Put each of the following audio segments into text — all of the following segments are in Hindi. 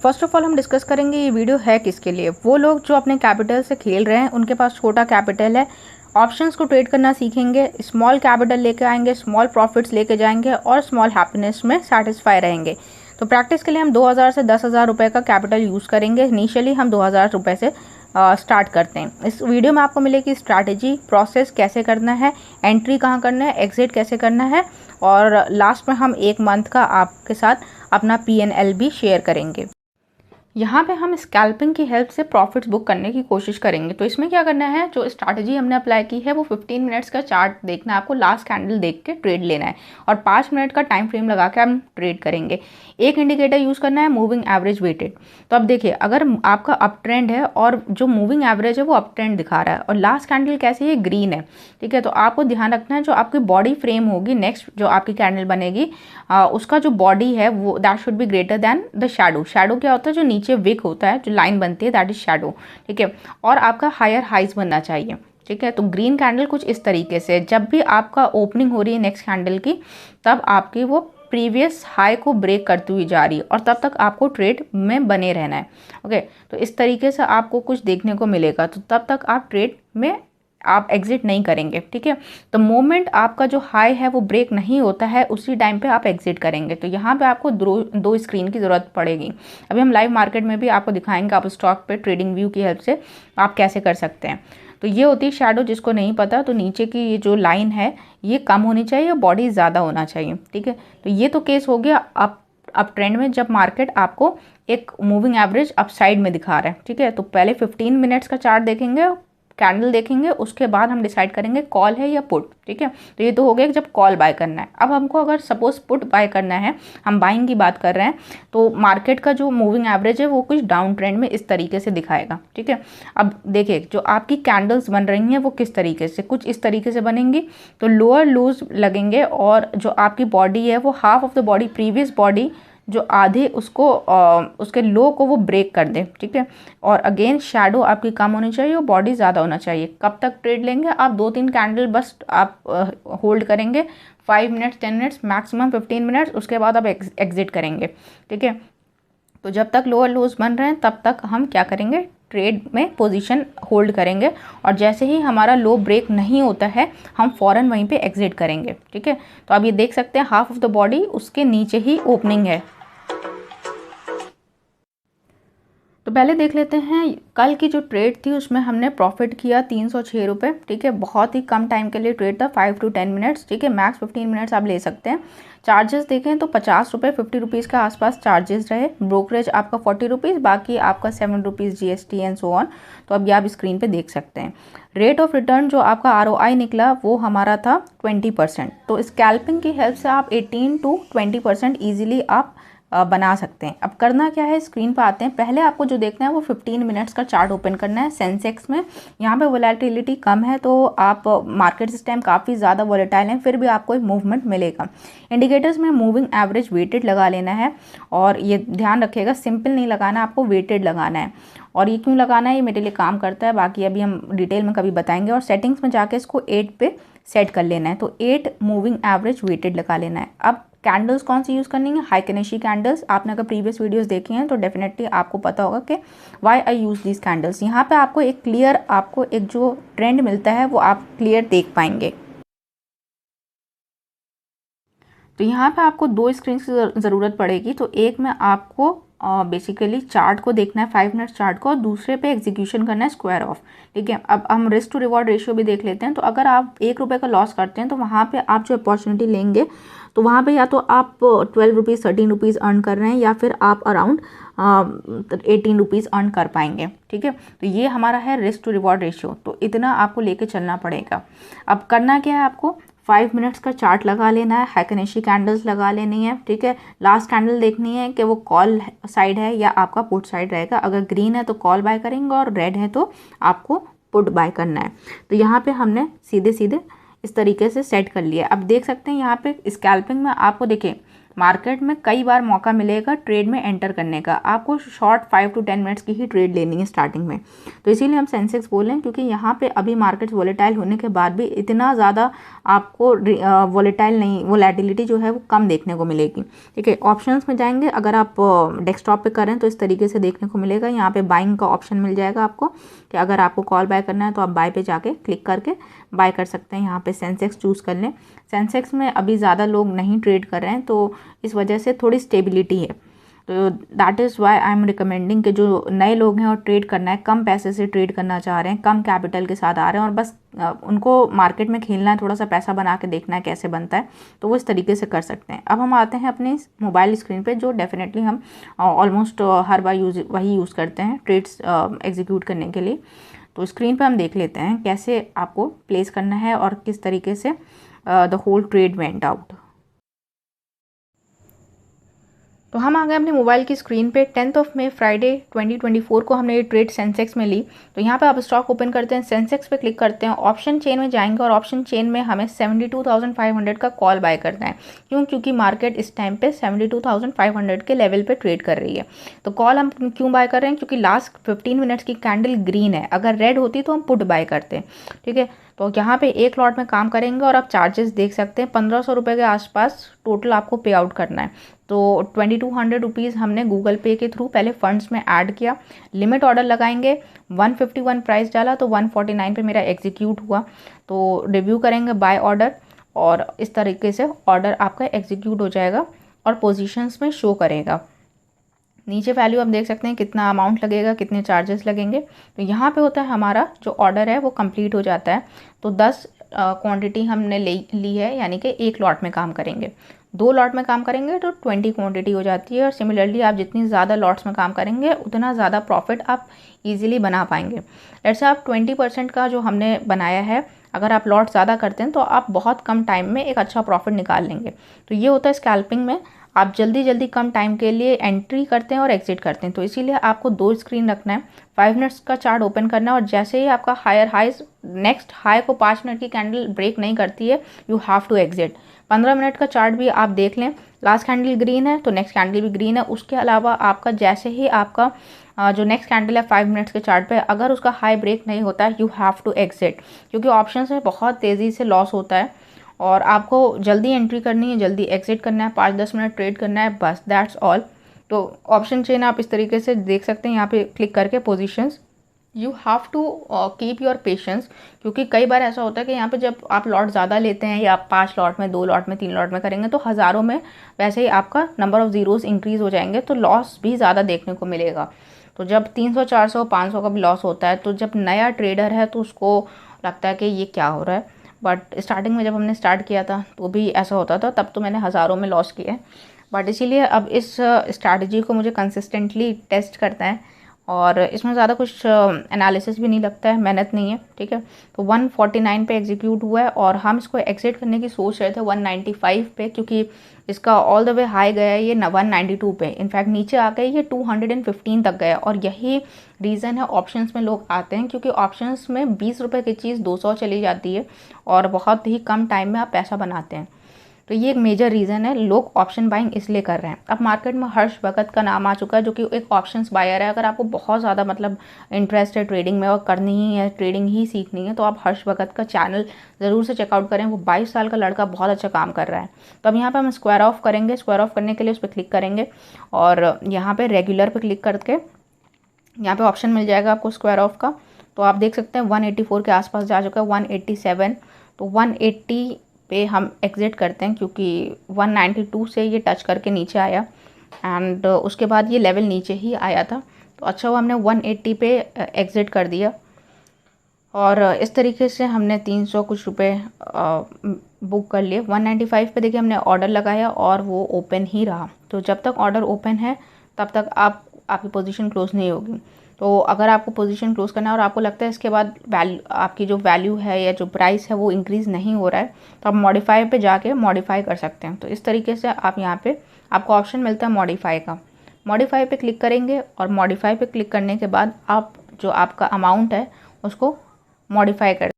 फर्स्ट ऑफ ऑल हम डिस्कस करेंगे ये वीडियो है किसके लिए। वो लोग जो अपने कैपिटल से खेल रहे हैं, उनके पास छोटा कैपिटल है, ऑप्शंस को ट्रेड करना सीखेंगे, स्मॉल कैपिटल लेके आएंगे, स्मॉल प्रॉफिट्स लेके जाएंगे और स्मॉल हैप्पीनेस में सेटिस्फाई रहेंगे। तो प्रैक्टिस के लिए हम 2000 से 10,000 रुपये का कैपिटल यूज़ करेंगे। इनिशियली हम 2000 रुपये से स्टार्ट करते हैं। इस वीडियो में आपको मिलेगी स्ट्रैटेजी, प्रोसेस कैसे करना है, एंट्री कहाँ करना है, एग्जिट कैसे करना है, और लास्ट में हम 1 मंथ का आपके साथ अपना P&L भी शेयर करेंगे। यहाँ पे हम स्कैल्पिंग की हेल्प से प्रॉफिट्स बुक करने की कोशिश करेंगे। तो इसमें क्या करना है, जो स्ट्रैटेजी हमने अप्लाई की है वो 15 मिनट्स का चार्ट देखना है आपको, लास्ट कैंडल देख के ट्रेड लेना है और 5 मिनट का टाइम फ्रेम लगा के हम ट्रेड करेंगे। एक इंडिकेटर यूज़ करना है मूविंग एवरेज वेटेड। तो अब देखिए, अगर आपका अप ट्रेंड है और जो मूविंग एवरेज है वो अप ट्रेंड दिखा रहा है और लास्ट कैंडल कैसे है, ग्रीन है, ठीक है, तो आपको ध्यान रखना है जो आपकी बॉडी फ्रेम होगी, नेक्स्ट जो आपकी कैंडल बनेगी उसका जो बॉडी है वो that should be greater than the shadow. Shadow क्या होता है, जो नीचे विक होता है, जो लाइन बनती है, दैट इज शैडो, ठीक है। और आपका हायर हाइज बनना चाहिए, ठीक है। तो ग्रीन कैंडल कुछ इस तरीके से, जब भी आपका ओपनिंग हो रही है नेक्स्ट कैंडल की, तब आपकी वो प्रीवियस हाई को ब्रेक करती हुई जा रही है और तब तक आपको ट्रेड में बने रहना है। ओके, तो इस तरीके से आपको कुछ देखने को मिलेगा, तो तब तक आप ट्रेड में आप एग्जिट नहीं करेंगे, ठीक है। तो मोमेंट आपका जो हाई है वो ब्रेक नहीं होता है, उसी टाइम पे आप एग्जिट करेंगे। तो यहाँ पे आपको दो स्क्रीन की ज़रूरत पड़ेगी। अभी हम लाइव मार्केट में भी आपको दिखाएंगे, आप स्टॉक पे ट्रेडिंग व्यू की हेल्प से आप कैसे कर सकते हैं। तो ये होती है शैडो, जिसको नहीं पता तो नीचे की ये जो लाइन है ये कम होनी चाहिए और बॉडी ज़्यादा होना चाहिए, ठीक है। तो ये तो केस हो गया अप ट्रेंड में, जब मार्केट आपको एक मूविंग एवरेज अपसाइड में दिखा रहा है, ठीक है। तो पहले 15 मिनट्स का चार्ट देखेंगे, कैंडल देखेंगे, उसके बाद हम डिसाइड करेंगे कॉल है या पुट, ठीक है। तो ये तो हो गया जब कॉल बाय करना है। अब हमको अगर सपोज पुट बाय करना है, हम बाइंग की बात कर रहे हैं, तो मार्केट का जो मूविंग एवरेज है वो कुछ डाउन ट्रेंड में इस तरीके से दिखाएगा, ठीक है। अब देखिए, जो आपकी कैंडल्स बन रही हैं वो किस तरीके से, कुछ इस तरीके से बनेंगी। तो लोअर लूज लगेंगे और जो आपकी बॉडी है वो half of the body, previous body जो आधे उसको उसके लो को वो ब्रेक कर दे, ठीक है। और अगेन शैडो आपकी कम होनी चाहिए और बॉडी ज़्यादा होना चाहिए। कब तक ट्रेड लेंगे आप, 2-3 कैंडल बस आप होल्ड करेंगे, 5 मिनट्स, 10 मिनट्स, मैक्सिमम 15 मिनट्स, उसके बाद आप एग्जिट करेंगे, ठीक है। तो जब तक लोअर लोज बन रहे हैं तब तक हम क्या करेंगे, ट्रेड में पोजीशन होल्ड करेंगे और जैसे ही हमारा लो ब्रेक नहीं होता है हम फ़ौरन वहीं पे एग्जिट करेंगे, ठीक है। तो आप ये देख सकते हैं हाफ ऑफ द बॉडी उसके नीचे ही ओपनिंग है। तो पहले देख लेते हैं, कल की जो ट्रेड थी उसमें हमने प्रॉफिट किया 306 रुपये, ठीक है। बहुत ही कम टाइम के लिए ट्रेड था, 5 to 10 मिनट्स, ठीक है। मैक्स 15 मिनट्स आप ले सकते हैं। चार्जेस देखें तो 50 रुपये, 50 रुपीज़ के आसपास चार्जेस रहे। ब्रोकरेज आपका 40 रुपीज़, बाकी आपका 7 rupees GST and so on. तो अब ये आप स्क्रीन पे देख सकते हैं। रेट ऑफ रिटर्न जो आपका ROI निकला वो हमारा था 20%। तो स्कैल्पिंग की हेल्प से आप 18 to 20% ईजिली आप बना सकते हैं। अब करना क्या है, स्क्रीन पर आते हैं। पहले आपको जो देखना है वो 15 मिनट्स का चार्ट ओपन करना है। सेंसेक्स में यहाँ पे वोलेटिलिटी कम है, तो आप मार्केट इस टाइम काफ़ी ज़्यादा वोलेटाइल हैं, फिर भी आपको एक मूवमेंट मिलेगा। इंडिकेटर्स में मूविंग एवरेज वेटेड लगा लेना है और ये ध्यान रखिएगा सिंपल नहीं लगाना, आपको वेटेड लगाना है। और ये क्यों लगाना है, ये मेरे लिए काम करता है, बाकी अभी हम डिटेल में कभी बताएंगे। और सेटिंग्स में जाके इसको 8 पे सेट कर लेना है। तो 8 मूविंग एवरेज वेटेड लगा लेना है। अब कैंडल्स कौन सी यूज़ करनी है, हाइकेनेशी कैंडल्स। आपने अगर प्रीवियस वीडियोस देखी हैं तो डेफिनेटली आपको पता होगा कि why I use these candles. यहाँ पे आपको एक क्लियर, आपको एक जो ट्रेंड मिलता है वो आप क्लियर देख पाएंगे। तो यहाँ पे आपको 2 स्क्रीन की ज़रूरत पड़ेगी। तो एक में आपको बेसिकली चार्ट को देखना है, 5 मिनट्स चार्ट को, और दूसरे पे एग्जीक्यूशन करना है स्क्वायर ऑफ, ठीक है। अब हम रिस्क टू रिवॉर्ड रेशियो भी देख लेते हैं। तो अगर आप 1 रुपये का लॉस करते हैं तो वहाँ पे आप जो अपॉर्चुनिटी लेंगे तो वहाँ पे या तो आप 12 रुपीज़, 13 रुपीज़ अर्न कर रहे हैं या फिर आप अराउंड 18 रुपीज़ अर्न कर पाएंगे, ठीक है। तो ये हमारा है रिस्क टू रिवॉर्ड रेशियो। तो इतना आपको लेके चलना पड़ेगा। अब करना क्या है, आपको 5 मिनट्स का चार्ट लगा लेना है, हाइकेनेशी कैंडल्स लगा लेनी है, ठीक है। लास्ट कैंडल देखनी है कि वो कॉल साइड है या आपका पुट साइड रहेगा। अगर ग्रीन है तो कॉल बाय करेंगे और रेड है तो आपको पुट बाय करना है। तो यहाँ पे हमने सीधे सीधे इस तरीके से सेट कर लिया। अब देख सकते हैं यहाँ पे स्कैल्पिंग में आपको देखिए मार्केट में कई बार मौका मिलेगा ट्रेड में एंटर करने का। आपको शॉर्ट 5 to 10 मिनट्स की ही ट्रेड लेनी है स्टार्टिंग में। तो इसीलिए हम सेंसेक्स बोल रहे हैं, क्योंकि यहाँ पे अभी मार्केट वॉलेटाइल होने के बाद भी इतना ज़्यादा आपको वॉलेटाइल नहीं, वोलेटिलिटी जो है वो कम देखने को मिलेगी। ठीक है, ऑप्शंस में जाएंगे, अगर आप डेस्कटॉप पे करें तो इस तरीके से देखने को मिलेगा। यहाँ पे बाइंग का ऑप्शन मिल जाएगा आपको, कि अगर आपको कॉल बाय करना है तो आप बाय पे जाके क्लिक करके बाय कर सकते हैं। यहाँ पे सेंसेक्स चूज़ कर लें। सेंसेक्स में अभी ज़्यादा लोग नहीं ट्रेड कर रहे हैं, तो इस वजह से थोड़ी स्टेबिलिटी है। तो that is why I am recommending कि जो नए लोग हैं और ट्रेड करना है, कम पैसे से ट्रेड करना चाह रहे हैं, कम कैपिटल के साथ आ रहे हैं और बस उनको मार्केट में खेलना है, थोड़ा सा पैसा बना के देखना है कैसे बनता है, तो वो इस तरीके से कर सकते हैं। अब हम आते हैं अपने मोबाइल स्क्रीन पे, जो डेफिनेटली हम ऑलमोस्ट हर बार वही यूज़ करते हैं ट्रेड्स एग्जीक्यूट करने के लिए। तो स्क्रीन पे हम देख लेते हैं कैसे आपको प्लेस करना है और किस तरीके से the whole trade went out. तो हम आ गए अपने मोबाइल की स्क्रीन पे। 10 मई फ्राइडे 2024 को हमने ये ट्रेड सेंसेक्स में ली। तो यहाँ पे आप स्टॉक ओपन करते हैं, सेंसेक्स पे क्लिक करते हैं, ऑप्शन चेन में जाएंगे और ऑप्शन चेन में हमें 72,500 का कॉल बाय करना है। क्योंकि मार्केट इस टाइम पे 72,500 के लेवल पे ट्रेड कर रही है। तो कॉल हम क्यों बाय कर रहे हैं? क्योंकि लास्ट 15 मिनट्स की कैंडल ग्रीन है, अगर रेड होती तो हम पुट बाय करते हैं। ठीक है, तो यहाँ पे एक लॉट में काम करेंगे और आप चार्जेस देख सकते हैं 1500 रुपये के आसपास टोटल आपको पे आउट करना है। तो 2200 रुपीज़ हमने गूगल पे के थ्रू पहले फंड्स में ऐड किया। लिमिट ऑर्डर लगाएंगे, 151 प्राइस डाला तो 149 पे मेरा एग्जीक्यूट हुआ। तो रिव्यू करेंगे बाय ऑर्डर और इस तरीके से ऑर्डर आपका एग्जीक्यूट हो जाएगा और पोजीशंस में शो करेगा। नीचे वैल्यू आप देख सकते हैं कितना अमाउंट लगेगा, कितने चार्जेस लगेंगे। तो यहाँ पे होता है हमारा जो ऑर्डर है वो कंप्लीट हो जाता है। तो 10 क्वांटिटी हमने ली है, यानी कि एक लॉट में काम करेंगे। 2 लॉट में काम करेंगे तो 20 क्वांटिटी हो जाती है। और सिमिलरली आप जितनी ज़्यादा लॉट्स में काम करेंगे उतना ज़्यादा प्रॉफिट आप ईजिली बना पाएंगे। जैसे आप 20% का जो हमने बनाया है, अगर आप लॉट ज़्यादा करते हैं तो आप बहुत कम टाइम में एक अच्छा प्रॉफिट निकाल लेंगे। तो ये होता है स्कैल्पिंग में, आप जल्दी कम टाइम के लिए एंट्री करते हैं और एग्जिट करते हैं। तो इसीलिए आपको 2 स्क्रीन रखना है, 5 मिनट्स का चार्ट ओपन करना है और जैसे ही आपका हायर हाइज नेक्स्ट हाई को 5 मिनट की कैंडल ब्रेक नहीं करती है, you have to exit. 15 minute का चार्ट भी आप देख लें, लास्ट कैंडल ग्रीन है तो नेक्स्ट कैंडल भी ग्रीन है। उसके अलावा आपका जैसे ही आपका जो नेक्स्ट कैंडल है 5 मिनट्स के चार्ट पे, अगर उसका हाई ब्रेक नहीं होता है, यू हैव टू एग्जिट। क्योंकि ऑप्शन में बहुत तेज़ी से लॉस होता है और आपको जल्दी एंट्री करनी है, जल्दी एग्जिट करना है, 5-10 मिनट ट्रेड करना है, बस दैट्स ऑल। तो ऑप्शन चेन आप इस तरीके से देख सकते हैं, यहाँ पे क्लिक करके positions. You have to keep your patience, क्योंकि कई बार ऐसा होता है कि यहाँ पे जब आप लॉट ज़्यादा लेते हैं या 5 लॉट में, 2 लॉट में, 3 लॉट में करेंगे तो हज़ारों में वैसे ही आपका नंबर ऑफ़ ज़ीरोज़ इंक्रीज़ हो जाएंगे, तो लॉस भी ज़्यादा देखने को मिलेगा। तो जब 300, 400, 500 का भी लॉस होता है, तो जब नया ट्रेडर है तो उसको लगता है कि ये क्या हो रहा है। बट स्टार्टिंग में जब हमने स्टार्ट किया था तो भी ऐसा होता था, तब तो मैंने हज़ारों में लॉस किए। बट इसीलिए अब इस स्ट्रैटेजी को मुझे कंसिस्टेंटली टेस्ट करता है और इसमें ज़्यादा कुछ एनालिसिस भी नहीं लगता है, मेहनत नहीं है। ठीक है, तो 149 पे एग्जीक्यूट हुआ है और हम इसको एग्जिट करने की सोच रहे थे 195 पे, क्योंकि इसका ऑल द वे हाई गया है ये 192 पे, इनफैक्ट नीचे आ गए ये 215 तक गया। और यही रीज़न है ऑप्शंस में लोग आते हैं, क्योंकि ऑप्शंस में 20 रुपये की चीज़ 200 चली जाती है और बहुत ही कम टाइम में आप पैसा बनाते हैं। तो ये एक मेजर रीज़न है, लोग ऑप्शन बाइंग इसलिए कर रहे हैं। अब मार्केट में हर्ष भगत का नाम आ चुका है, जो कि एक ऑप्शंस बायर है। अगर आपको बहुत ज़्यादा मतलब इंटरेस्ट है ट्रेडिंग में और करनी ही है, ट्रेडिंग ही सीखनी है, तो आप हर्ष भगत का चैनल ज़रूर से चेकआउट करें। वो 22 साल का लड़का बहुत अच्छा काम कर रहा है। तो अब यहाँ पर हम स्क्वायर ऑफ करेंगे। स्क्वायर ऑफ करने के लिए उस पर क्लिक करेंगे और यहाँ पर रेगुलर पर क्लिक करके यहाँ पर ऑप्शन मिल जाएगा आपको स्क्वायर ऑफ का। तो आप देख सकते हैं 184 के आसपास जा चुका है, 187। तो 180 पे हम एग्ज़िट करते हैं, क्योंकि 192 से ये टच करके नीचे आया एंड उसके बाद ये लेवल नीचे ही आया था। तो अच्छा हुआ हमने 180 पे एग्ज़िट कर दिया और इस तरीके से हमने 300 कुछ रुपए बुक कर लिए। 195 पे देखिए हमने ऑर्डर लगाया और वो ओपन ही रहा। तो जब तक ऑर्डर ओपन है तब तक आपकी पोजीशन क्लोज नहीं होगी। तो अगर आपको पोजीशन क्लोज करना है और आपको लगता है इसके बाद आपकी जो वैल्यू है या जो प्राइस है वो इंक्रीज़ नहीं हो रहा है, तो आप मॉडिफाई पे जाके मॉडिफाई कर सकते हैं। तो इस तरीके से आप यहाँ पे आपको ऑप्शन मिलता है मॉडिफाई का। मॉडिफाई पे क्लिक करेंगे और मॉडिफाई पे क्लिक करने के बाद आप जो आपका अमाउंट है उसको मॉडिफाई कर।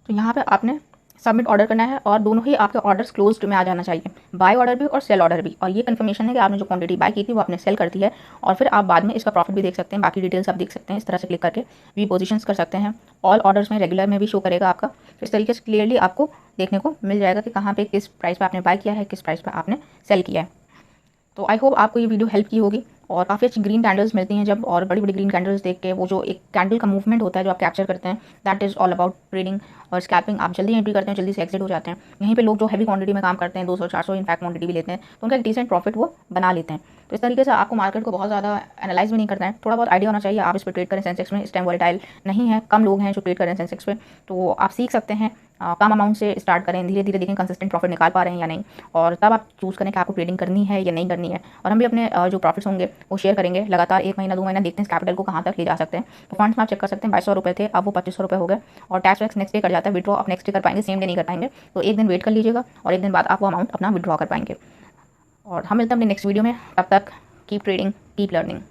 तो यहाँ पे आपने सबमिट ऑर्डर करना है और दोनों ही आपके ऑर्डर्स क्लोज्ड में आ जाना चाहिए, बाय ऑर्डर भी और सेल ऑर्डर भी। और ये कंफर्मेशन है कि आपने जो क्वांटिटी बाय की थी वो आपने सेल कर दी है, और फिर आप बाद में इसका प्रॉफिट भी देख सकते हैं। बाकी डिटेल्स आप देख सकते हैं, इस तरह से क्लिक करके वी पोजीशंस कर सकते हैं। ऑल ऑर्डर्स में रेगुलर में भी शो करेगा आपका, इस तरीके से क्लियरली आपको देखने को मिल जाएगा कि कहाँ पे किस प्राइस पे आपने बाय किया है, किस प्राइस पे आपने सेल किया है। तो आई होप आपको ये वीडियो हेल्प की होगी। और काफ़ी अच्छी ग्रीन कैंडल्स मिलती हैं जब, और बड़ी बड़ी ग्रीन कैंडल्स देख के वो जो एक कैंडल का मूवमेंट होता है जो आप कैप्चर करते हैं, that is all about trading और स्कैल्पिंग। आप जल्दी एंट्री करते हैं, जल्दी से एग्जिट हो जाते हैं। यहीं पे लोग जो हैवी क्वांटिटी में काम करते हैं, 200-400 इनफैक्ट क्वांटिटी भी लेते हैं, तो उनका एक डिसेंट प्रॉफिट वो बना लेते हैं। तो इस तरीके से आपको मार्केट को बहुत ज़्यादा एनालाइज भी नहीं करना है, थोड़ा बहुत आइडिया होना चाहिए। आप इस पर ट्रेड करें सेंसेक्स में, इस टाइम वॉलेटाइल नहीं है, कम लोग हैं जो ट्रेड करें सेंसेक्स पे, तो आप सीख सकते हैं। कम अमाउंट से स्टार्ट करें, धीरे धीरे देखें कंसिस्टेंट प्रॉफिट निकाल पा रहे हैं या नहीं, और तब आप चूज़ करें कि आपको ट्रेडिंग करनी है या नहीं करनी है। और हम भी अपने जो प्रॉफिट्स होंगे वो शेयर करेंगे लगातार, 1 महीना 2 महीना देखते हैं इस कैपिटल को कहाँ तक ले जा सकते हैं। तो फंड्स में आप चेक कर सकते हैं 2200 रुपये थे, अब वो 2500 रुपये हो गए, और टैक्स वैक्स नेक्स्ट डे कर जाता है। विड्रॉ आप नेक्स्ट डे कर पाएंगे, सेम डे नहीं कर पाएंगे, तो एक दिन वेट कर लीजिएगा और एक दिन बाद आप वो अमाउंट अपना विड्रॉ कर पाएंगे। और हम मिलते हैं अपने नेक्स्ट वीडियो में, तब तक कीप ट्रेडिंग, कीप लर्निंग।